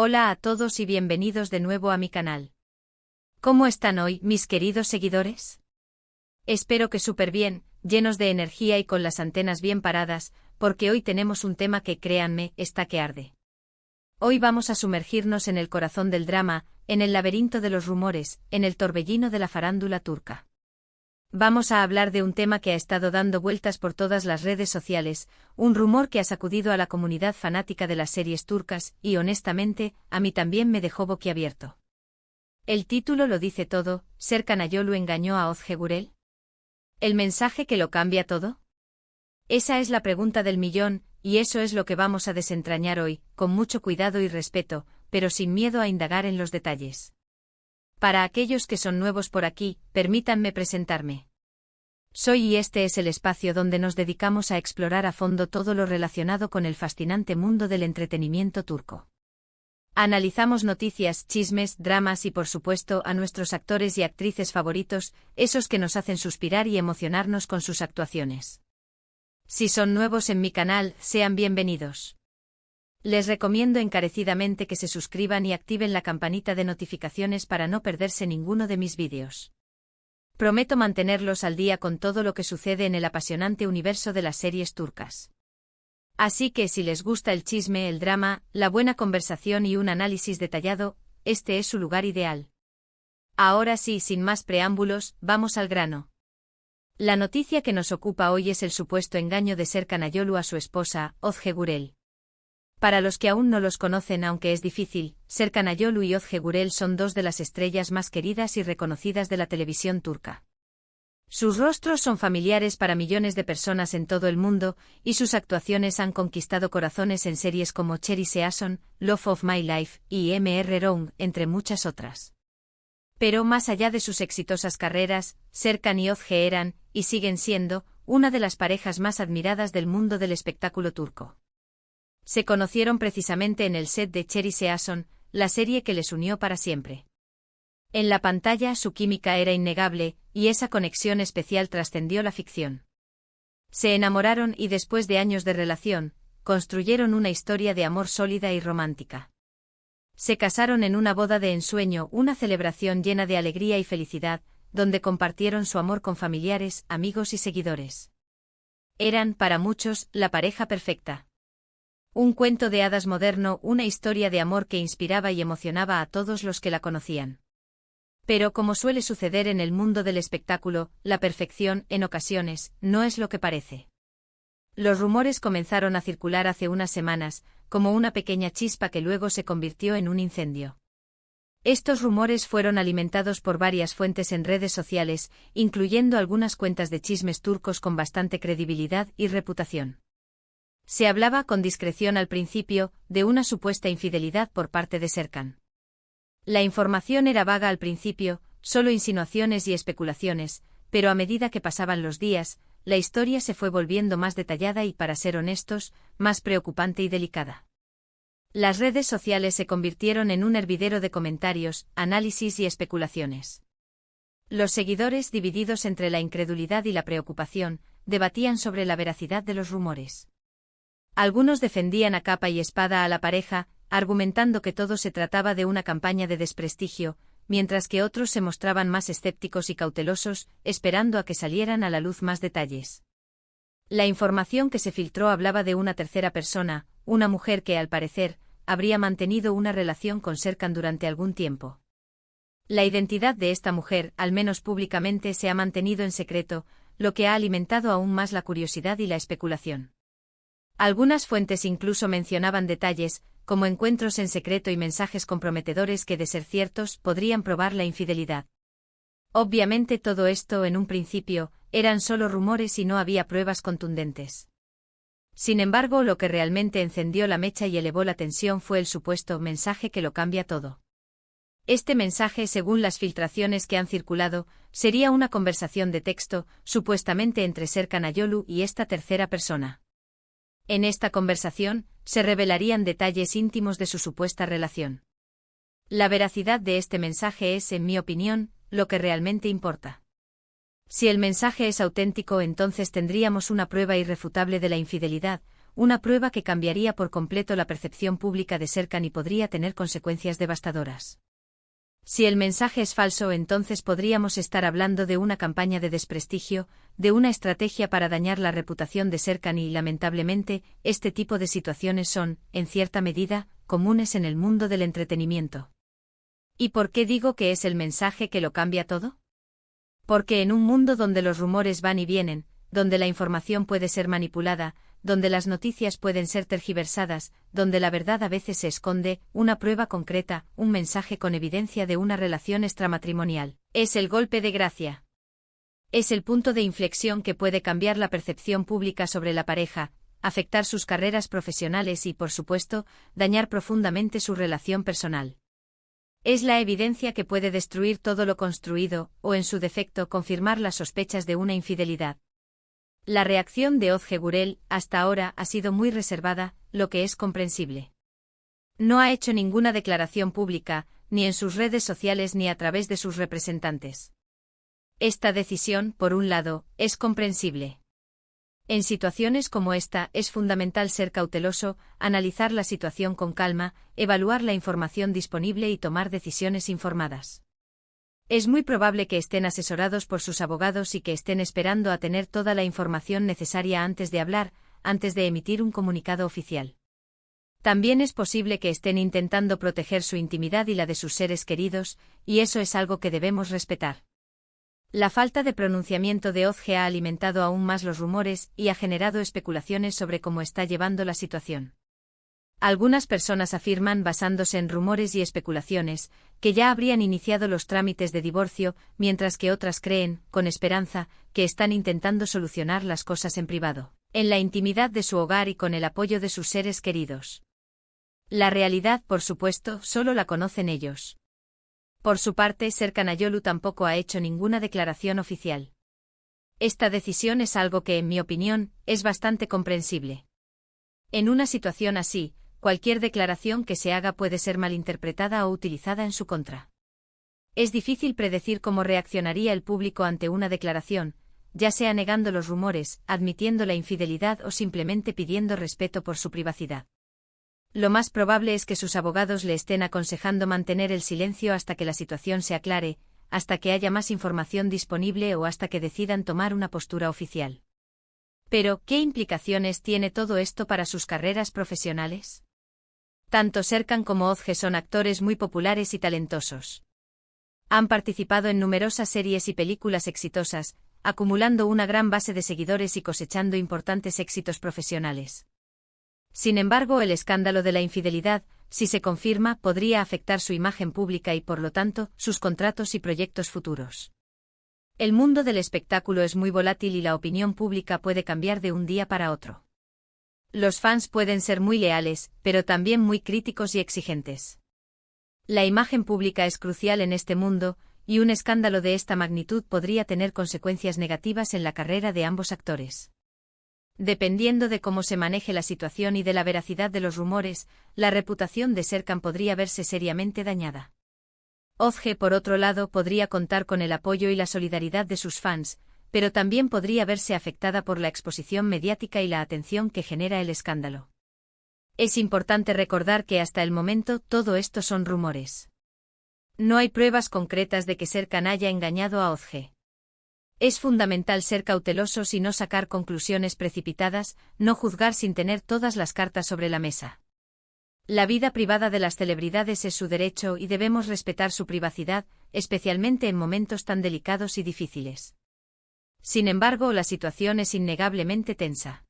Hola a todos y bienvenidos de nuevo a mi canal. ¿Cómo están hoy, mis queridos seguidores? Espero que súper bien, llenos de energía y con las antenas bien paradas, porque hoy tenemos un tema que, créanme, está que arde. Hoy vamos a sumergirnos en el corazón del drama, en el laberinto de los rumores, en el torbellino de la farándula turca. Vamos a hablar de un tema que ha estado dando vueltas por todas las redes sociales, un rumor que ha sacudido a la comunidad fanática de las series turcas y, honestamente, a mí también me dejó boquiabierto. El título lo dice todo: ¿Serkan Ayolu engañó a Ozge Gürel? ¿El mensaje que lo cambia todo? Esa es la pregunta del millón, y eso es lo que vamos a desentrañar hoy, con mucho cuidado y respeto, pero sin miedo a indagar en los detalles. Para aquellos que son nuevos por aquí, permítanme presentarme. Soy y este es el espacio donde nos dedicamos a explorar a fondo todo lo relacionado con el fascinante mundo del entretenimiento turco. Analizamos noticias, chismes, dramas y por supuesto a nuestros actores y actrices favoritos, esos que nos hacen suspirar y emocionarnos con sus actuaciones. Si son nuevos en mi canal, sean bienvenidos. Les recomiendo encarecidamente que se suscriban y activen la campanita de notificaciones para no perderse ninguno de mis vídeos. Prometo mantenerlos al día con todo lo que sucede en el apasionante universo de las series turcas. Así que si les gusta el chisme, el drama, la buena conversación y un análisis detallado, este es su lugar ideal. Ahora sí, sin más preámbulos, vamos al grano. La noticia que nos ocupa hoy es el supuesto engaño de Serkan Ayolu a su esposa, Ozge Gürel. Para los que aún no los conocen, aunque es difícil, Serkan Ayolu y Ozge Gürel son dos de las estrellas más queridas y reconocidas de la televisión turca. Sus rostros son familiares para millones de personas en todo el mundo, y sus actuaciones han conquistado corazones en series como Cherry Season, Love of My Life y Mr. Round, entre muchas otras. Pero más allá de sus exitosas carreras, Serkan y Ozge eran, y siguen siendo, una de las parejas más admiradas del mundo del espectáculo turco. Se conocieron precisamente en el set de Cherry Season, la serie que les unió para siempre. En la pantalla su química era innegable, y esa conexión especial trascendió la ficción. Se enamoraron y después de años de relación, construyeron una historia de amor sólida y romántica. Se casaron en una boda de ensueño, una celebración llena de alegría y felicidad, donde compartieron su amor con familiares, amigos y seguidores. Eran, para muchos, la pareja perfecta. Un cuento de hadas moderno, una historia de amor que inspiraba y emocionaba a todos los que la conocían. Pero como suele suceder en el mundo del espectáculo, la perfección, en ocasiones, no es lo que parece. Los rumores comenzaron a circular hace unas semanas, como una pequeña chispa que luego se convirtió en un incendio. Estos rumores fueron alimentados por varias fuentes en redes sociales, incluyendo algunas cuentas de chismes turcos con bastante credibilidad y reputación. Se hablaba con discreción al principio de una supuesta infidelidad por parte de Serkan. La información era vaga al principio, solo insinuaciones y especulaciones, pero a medida que pasaban los días, la historia se fue volviendo más detallada y, para ser honestos, más preocupante y delicada. Las redes sociales se convirtieron en un hervidero de comentarios, análisis y especulaciones. Los seguidores, divididos entre la incredulidad y la preocupación, debatían sobre la veracidad de los rumores. Algunos defendían a capa y espada a la pareja, argumentando que todo se trataba de una campaña de desprestigio, mientras que otros se mostraban más escépticos y cautelosos, esperando a que salieran a la luz más detalles. La información que se filtró hablaba de una tercera persona, una mujer que, al parecer, habría mantenido una relación con Serkan durante algún tiempo. La identidad de esta mujer, al menos públicamente, se ha mantenido en secreto, lo que ha alimentado aún más la curiosidad y la especulación. Algunas fuentes incluso mencionaban detalles, como encuentros en secreto y mensajes comprometedores que, de ser ciertos, podrían probar la infidelidad. Obviamente todo esto, en un principio, eran solo rumores y no había pruebas contundentes. Sin embargo, lo que realmente encendió la mecha y elevó la tensión fue el supuesto mensaje que lo cambia todo. Este mensaje, según las filtraciones que han circulado, sería una conversación de texto, supuestamente entre Serkan Ayolu y esta tercera persona. En esta conversación, se revelarían detalles íntimos de su supuesta relación. La veracidad de este mensaje es, en mi opinión, lo que realmente importa. Si el mensaje es auténtico, entonces tendríamos una prueba irrefutable de la infidelidad, una prueba que cambiaría por completo la percepción pública de Serkan y podría tener consecuencias devastadoras. Si el mensaje es falso, entonces podríamos estar hablando de una campaña de desprestigio, de una estrategia para dañar la reputación de Serkan y, lamentablemente, este tipo de situaciones son, en cierta medida, comunes en el mundo del entretenimiento. ¿Y por qué digo que es el mensaje que lo cambia todo? Porque en un mundo donde los rumores van y vienen, donde la información puede ser manipulada, donde las noticias pueden ser tergiversadas, donde la verdad a veces se esconde, una prueba concreta, un mensaje con evidencia de una relación extramatrimonial, es el golpe de gracia. Es el punto de inflexión que puede cambiar la percepción pública sobre la pareja, afectar sus carreras profesionales y, por supuesto, dañar profundamente su relación personal. Es la evidencia que puede destruir todo lo construido, o en su defecto confirmar las sospechas de una infidelidad. La reacción de Ozge Gürel, hasta ahora, ha sido muy reservada, lo que es comprensible. No ha hecho ninguna declaración pública, ni en sus redes sociales ni a través de sus representantes. Esta decisión, por un lado, es comprensible. En situaciones como esta, es fundamental ser cauteloso, analizar la situación con calma, evaluar la información disponible y tomar decisiones informadas. Es muy probable que estén asesorados por sus abogados y que estén esperando a tener toda la información necesaria antes de hablar, antes de emitir un comunicado oficial. También es posible que estén intentando proteger su intimidad y la de sus seres queridos, y eso es algo que debemos respetar. La falta de pronunciamiento de Ozge ha alimentado aún más los rumores y ha generado especulaciones sobre cómo está llevando la situación. Algunas personas afirman, basándose en rumores y especulaciones, que ya habrían iniciado los trámites de divorcio, mientras que otras creen, con esperanza, que están intentando solucionar las cosas en privado, en la intimidad de su hogar y con el apoyo de sus seres queridos. La realidad, por supuesto, solo la conocen ellos. Por su parte, Serkan Ayolu tampoco ha hecho ninguna declaración oficial. Esta decisión es algo que, en mi opinión, es bastante comprensible. En una situación así, cualquier declaración que se haga puede ser malinterpretada o utilizada en su contra. Es difícil predecir cómo reaccionaría el público ante una declaración, ya sea negando los rumores, admitiendo la infidelidad o simplemente pidiendo respeto por su privacidad. Lo más probable es que sus abogados le estén aconsejando mantener el silencio hasta que la situación se aclare, hasta que haya más información disponible o hasta que decidan tomar una postura oficial. Pero, ¿qué implicaciones tiene todo esto para sus carreras profesionales? Tanto Serkan como Ozge son actores muy populares y talentosos. Han participado en numerosas series y películas exitosas, acumulando una gran base de seguidores y cosechando importantes éxitos profesionales. Sin embargo, el escándalo de la infidelidad, si se confirma, podría afectar su imagen pública y, por lo tanto, sus contratos y proyectos futuros. El mundo del espectáculo es muy volátil y la opinión pública puede cambiar de un día para otro. Los fans pueden ser muy leales, pero también muy críticos y exigentes. La imagen pública es crucial en este mundo, y un escándalo de esta magnitud podría tener consecuencias negativas en la carrera de ambos actores. Dependiendo de cómo se maneje la situación y de la veracidad de los rumores, la reputación de Serkan podría verse seriamente dañada. Ozge, por otro lado, podría contar con el apoyo y la solidaridad de sus fans, pero también podría verse afectada por la exposición mediática y la atención que genera el escándalo. Es importante recordar que hasta el momento todo esto son rumores. No hay pruebas concretas de que Serkan haya engañado a Ozge. Es fundamental ser cautelosos y no sacar conclusiones precipitadas, no juzgar sin tener todas las cartas sobre la mesa. La vida privada de las celebridades es su derecho y debemos respetar su privacidad, especialmente en momentos tan delicados y difíciles. Sin embargo, la situación es innegablemente tensa.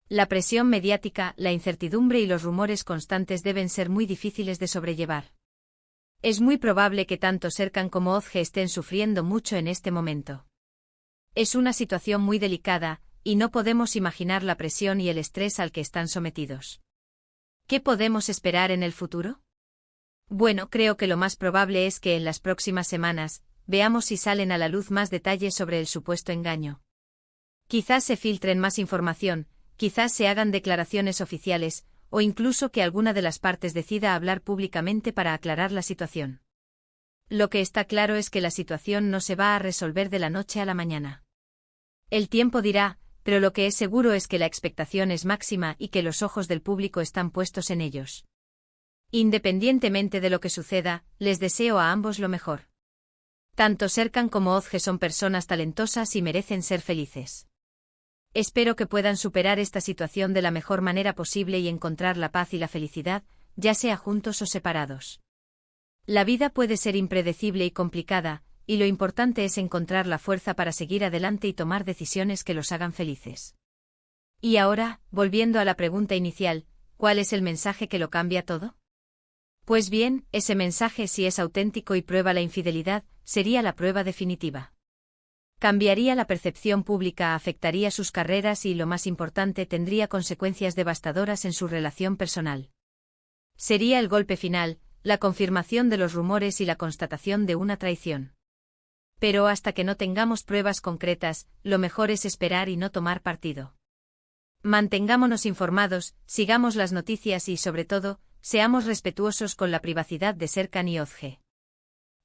La presión mediática, la incertidumbre y los rumores constantes deben ser muy difíciles de sobrellevar. Es muy probable que tanto Serkan como Ozge estén sufriendo mucho en este momento. Es una situación muy delicada, y no podemos imaginar la presión y el estrés al que están sometidos. ¿Qué podemos esperar en el futuro? Bueno, creo que lo más probable es que en las próximas semanas, veamos si salen a la luz más detalles sobre el supuesto engaño. Quizás se filtren más información, quizás se hagan declaraciones oficiales, o incluso que alguna de las partes decida hablar públicamente para aclarar la situación. Lo que está claro es que la situación no se va a resolver de la noche a la mañana. El tiempo dirá, pero lo que es seguro es que la expectación es máxima y que los ojos del público están puestos en ellos. Independientemente de lo que suceda, les deseo a ambos lo mejor. Tanto Serkan como Ozge son personas talentosas y merecen ser felices. Espero que puedan superar esta situación de la mejor manera posible y encontrar la paz y la felicidad, ya sea juntos o separados. La vida puede ser impredecible y complicada, y lo importante es encontrar la fuerza para seguir adelante y tomar decisiones que los hagan felices. Y ahora, volviendo a la pregunta inicial, ¿cuál es el mensaje que lo cambia todo? Pues bien, ese mensaje, si es auténtico y prueba la infidelidad, sería la prueba definitiva. Cambiaría la percepción pública, afectaría sus carreras y, lo más importante, tendría consecuencias devastadoras en su relación personal. Sería el golpe final, la confirmación de los rumores y la constatación de una traición. Pero hasta que no tengamos pruebas concretas, lo mejor es esperar y no tomar partido. Mantengámonos informados, sigamos las noticias y, sobre todo, seamos respetuosos con la privacidad de Serkan y Ozge.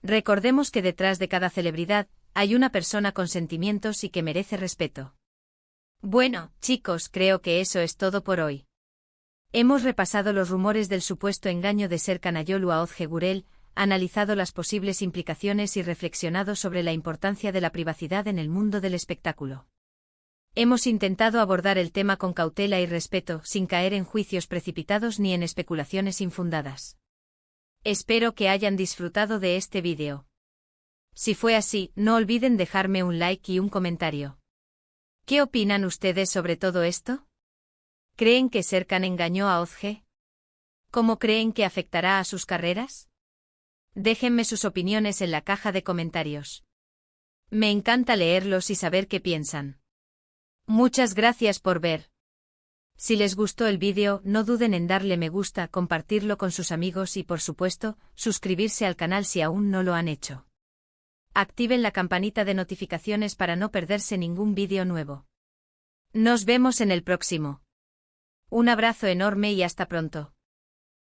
Recordemos que detrás de cada celebridad, hay una persona con sentimientos y que merece respeto. Bueno, chicos, creo que eso es todo por hoy. Hemos repasado los rumores del supuesto engaño de Serkan Ayolu a Ozge Gürel, analizado las posibles implicaciones y reflexionado sobre la importancia de la privacidad en el mundo del espectáculo. Hemos intentado abordar el tema con cautela y respeto, sin caer en juicios precipitados ni en especulaciones infundadas. Espero que hayan disfrutado de este vídeo. Si fue así, no olviden dejarme un like y un comentario. ¿Qué opinan ustedes sobre todo esto? ¿Creen que Serkan engañó a Ozge? ¿Cómo creen que afectará a sus carreras? Déjenme sus opiniones en la caja de comentarios. Me encanta leerlos y saber qué piensan. Muchas gracias por ver. Si les gustó el vídeo, no duden en darle me gusta, compartirlo con sus amigos y, por supuesto, suscribirse al canal si aún no lo han hecho. Activen la campanita de notificaciones para no perderse ningún vídeo nuevo. Nos vemos en el próximo. Un abrazo enorme y hasta pronto.